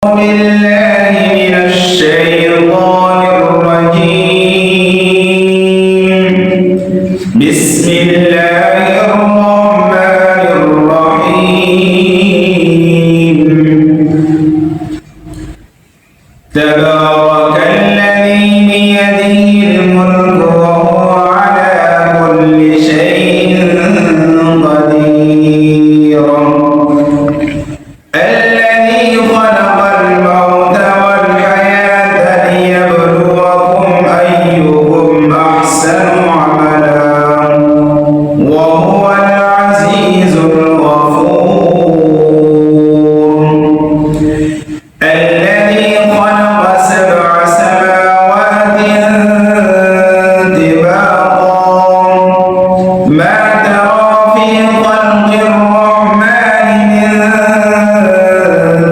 بالله من الشيطان الرجيم. بسم الله الرحمن الرحيم. تبارك الذي بيده الملك وهو على كل شيء قدير. الذي خلق الموت والحياة ليبلوكم أيكم أحسن عملا وهو العزيز الغفور. الذي خلق سبع سماوات طباقا ما ترى في خلق الرحمن من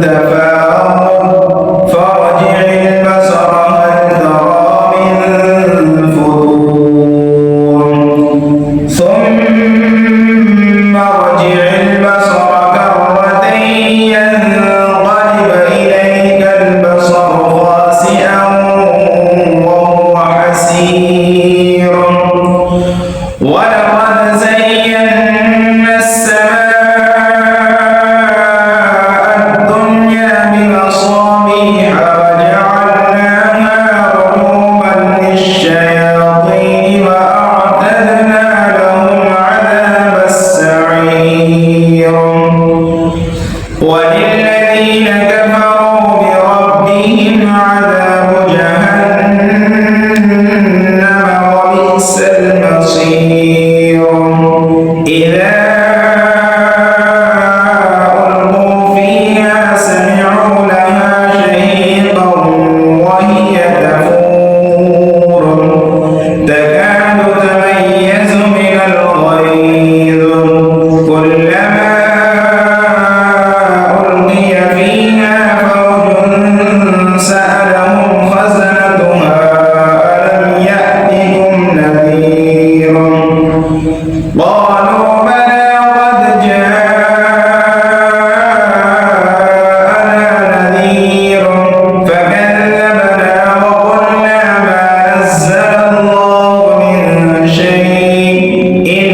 تفاوت فارجع البصر هل ترى من فطور ثم ارجع البصر كرتين ينقلب إليك البصر خاسئا وهو حسير. ولقد زينا السماء الدنيا بمصابيح وجعلناها رجوما للشياطين وأعتدنا لهم عذاب السعير. وللذين كفروا بربهم عذاب جهنم وبئس المصير. إذا ألقوا فيها سمعوا لها شهيقا وهي تفور تكاد تميز من الغيظ كلما ألقي فيها فوج سألهم خزنتها ألم يأتكم نذير قالوا بلى قد جاءنا نذير فكذبنا وقلنا ما نزل الله من شيء إن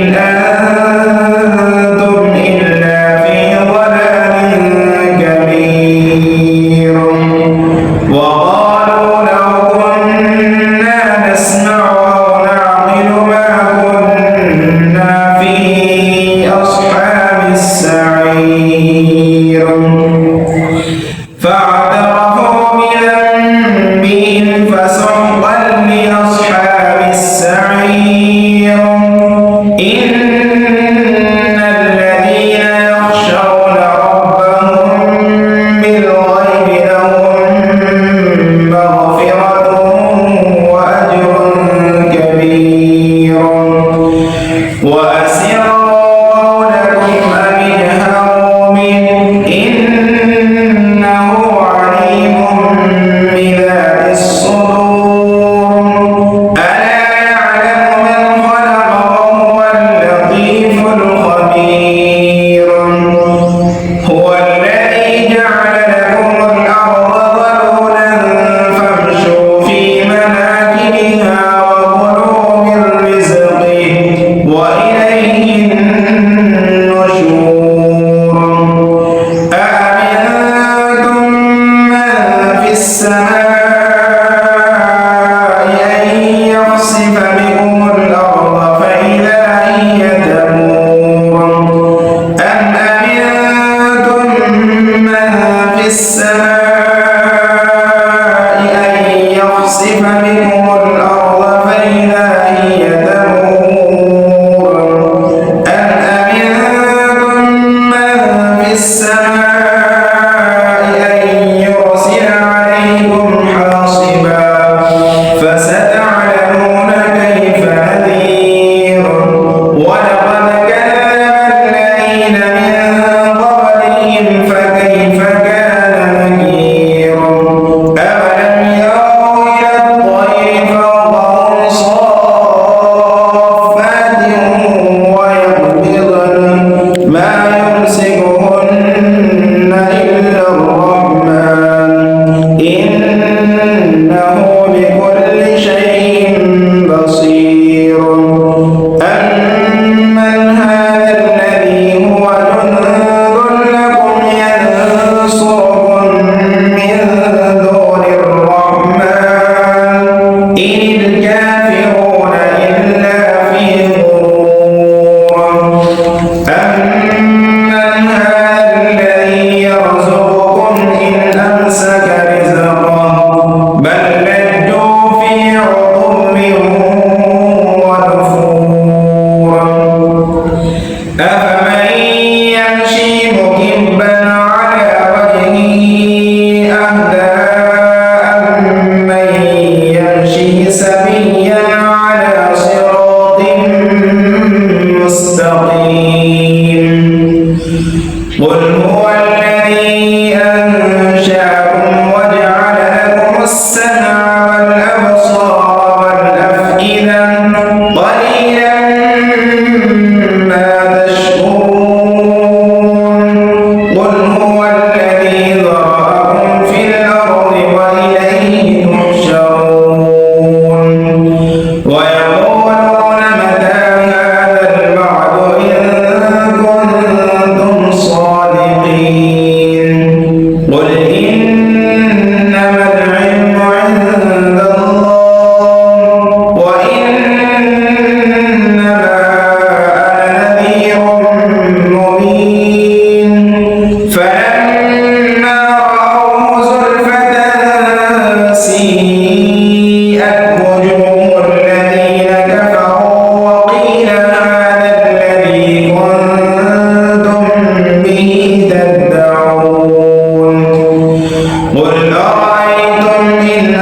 أنتم إلا في ضلال كبير. وقالوا لو كنا نسمع أو نعقل ما كنا في أصحاب السعير. فاعترفوا بذنبهم فسحقا لأصحاب السعير. إن الذين يخشون ربهم بالغيب لهم مغفرة وأجر كبير. وأسروا قولكم أو اجهروا به إنه عليم بذات الصدور. ألا يعلم من خلق وهو اللطيف الخبير. هو الذي جعل لكم الأرض ذلولا فامشوا في مناكبها وكلوا من رزقه وإليه النشور. أأمنتم من في السماء أن يخسف بكم الأرض فإذا هي تمور أم أمنتم من في السماء أن يخسف بكم الأرض فإذا هي تمور أم أمنتم من في السماء أن يرسل عليكم حاصبا فستعلمون كيف نذير. ولقد كذب الذين من قبلهم فكيف كان نكير. قل أرأيتم إن